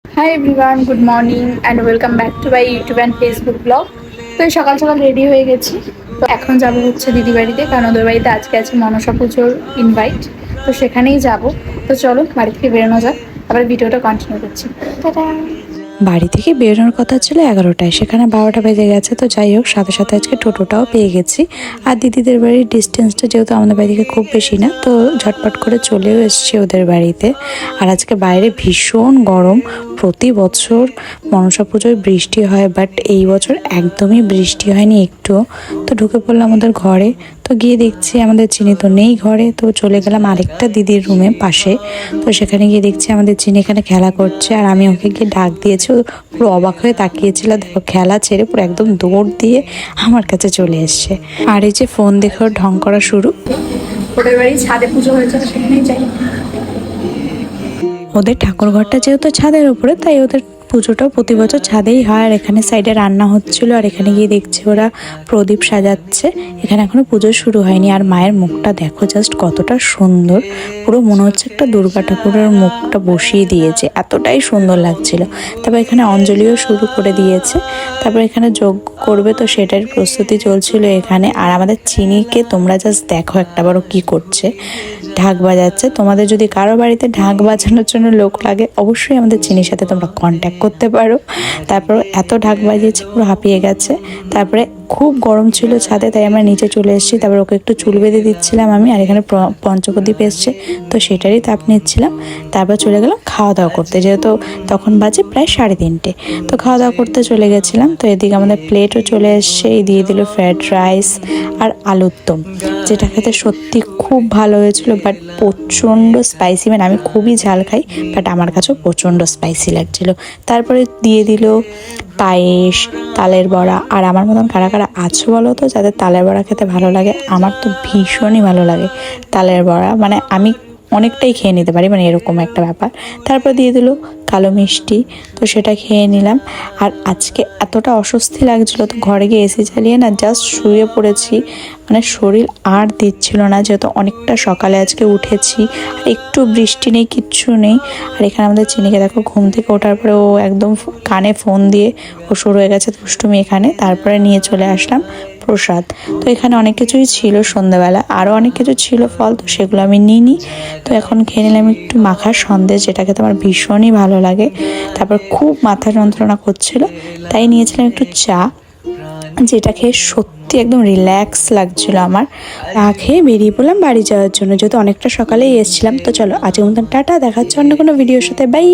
Hi everyone, good morning and welcome back to my YouTube and Facebook blog. তো এই সকাল সকাল ready হয়ে গেছি। তো এখন যাব হচ্ছে দিদি বাড়িতে, কারণ ওদের বাড়িতে আজকে আছে মনসা পুজোর ইনভাইট। তো সেখানেই যাব। তো চলো বাড়ি থেকে বেরোনো যাক, আবার ভিডিওটা কন্টিনিউ করছি। টাটা। বাড়ি থেকে বেরোনোর কথা ছিল 11টায়, সেখানে 12টা বেজে গেছে। তো যাই হোক, সাথে সাথে আজকে টোটোটাও পেয়ে গেছি। আর দিদিদের বাড়ির ডিস্টেন্সটা যেহেতু আমাদের বাড়ি থেকে খুব বেশি না, তো ঝটপট করে চলেও এসেছি ওদের বাড়িতে। আর আজকে বাইরে ভীষণ গরম। প্রতি বছর মনসা পুজোয় বৃষ্টি হয়, বাট এই বছর একদমই বৃষ্টি হয়নি একটুও। তো ঢুকে পড়লাম ওদের ঘরে। তো গিয়ে দেখছি আমাদের চিনি তো নেই ঘরে। তো চলে গেলাম আরেকটা দিদির রুমে পাশে। তো সেখানে গিয়ে দেখছি আমাদের চিনি এখানে খেলা করছে, আর আমি ওকে গিয়ে ডাক দিয়েছি। ও পুরো অবাক হয়ে তাকিয়েছিল, দেখো খেলা ছেড়ে পুরো একদম দৌড় দিয়ে আমার কাছে চলে এসছে। আর এই যে ফোন দেখে ওর ঢং করা শুরু। ওদের বাড়ি ছাদে পুজো হয়েছে, সেখানেই যাই। ওদের ঠাকুর ঘরটা যেহেতু ছাদের উপরে, তাই ওদের পুজোটাও প্রতি বছর ছাদেই হয়। আর এখানে সাইডে রান্না হচ্ছিল, আর এখানে গিয়ে দেখছি ওরা প্রদীপ সাজাচ্ছে। এখানে এখনো পুজো শুরু হয়নি। আর মায়ের মুখটা দেখো জাস্ট কতটা সুন্দর, পুরো মনে হচ্ছে একটা দুর্গা ঠাকুরের মুখটা বসিয়ে দিয়েছে, এতটাই সুন্দর লাগছিল। তারপর এখানে অঞ্জলিও শুরু করে দিয়েছে। তারপর এখানে যজ্ঞ করবে, তো সেটার প্রস্তুতি চলছিল এখানে। আর আমাদের চিনিকে তোমরা জাস্ট দেখো একটাবারও কি করছে, ঢাক বাজাচ্ছে। তোমাদের যদি কারো বাড়িতে ঢাক বাজানোর জন্য লোক লাগে, অবশ্যই আমাদের চিনির সাথে তোমরা কন্ট্যাক্ট করতে পারো। তারপর এত ঢাক বাজিয়েছে, পুরো হাঁপিয়ে গেছে। তারপরে খুব গরম ছিল ছাদে, তাই আমরা নিচে চলে এসেছি। তারপর ওকে একটু চুল বেঁধে দিচ্ছিলাম আমি। আর এখানে পঞ্চপ্রদীপ এসছে, তো সেটারই তাপ নিচ্ছিলাম। তারপর চলে গেলাম খাওয়া দাওয়া করতে, যেহেতু তখন বাজে প্রায় 3:30। তো খাওয়া দাওয়া করতে চলে গেছিলাম। তো এদিকে আমাদের প্লেটও চলে এসছে। এই দিয়ে দিল ফ্রায়েড রাইস আর আলুর দম, যেটা খেতে সত্যি খুব ভালো হয়েছিল, বাট প্রচণ্ড স্পাইসি। মানে আমি খুবই ঝাল খাই, বাট আমার কাছেও প্রচণ্ড স্পাইসি লাগছিল। তারপরে দিয়ে দিল পায়েস, তালের বড়া। আর আমার মতন কারা কারা আছো বলো তো, যাদের তালের বড়া খেতে ভালো লাগে? আমার তো ভীষণই ভালো লাগে তালের বড়া, মানে আমি অনেকটাই খেয়ে নিতে পারি, মানে এরকম একটা ব্যাপার। তারপর দিয়ে দিল কালো মিষ্টি, তো সেটা খেয়ে নিলাম। আর আজকে এতটা অস্বস্তি লাগছিল, তো ঘরে গিয়ে এসি চালিয়ে না জাস্ট শুয়ে পড়েছি। মানে শরীর আর দিচ্ছিল না, যেহেতু অনেকটা সকালে আজকে উঠেছি। আর একটু বৃষ্টি নেই, কিচ্ছু নেই। আর এখানে আমাদের চিনিকে দেখো, ঘুম থেকে ওঠার পরে ও একদম কানে ফোন দিয়ে ও শুরু হয়ে গেছে দুষ্টুমি এখানে। তারপরে নিয়ে চলে আসলাম প্রসাদ। তো এখানে অনেক কিছুই ছিল সন্ধ্যাবেলা, আরও অনেক কিছু ছিল ফল, তো সেগুলো আমি নিইনি। তো এখন খেয়ে নিলাম একটু মাখার সন্দেশ, যেটা খেতে আমার ভীষণই ভালো লাগে। তারপর খুব মাথা যন্ত্রণা করছিল, তাই নিয়েছিলাম একটু চা, যেটা খেয়ে সত্যি একদম রিল্যাক্স লাগছিল আমার। চা খেয়ে বেরিয়ে পড়লাম বাড়ি যাওয়ার জন্য, যেহেতু অনেকটা সকালেই এসেছিলাম। তো চলো আজকের মতন টাটা, দেখাচ্ছে অন্য কোনো ভিডিওর সাথে, বাই।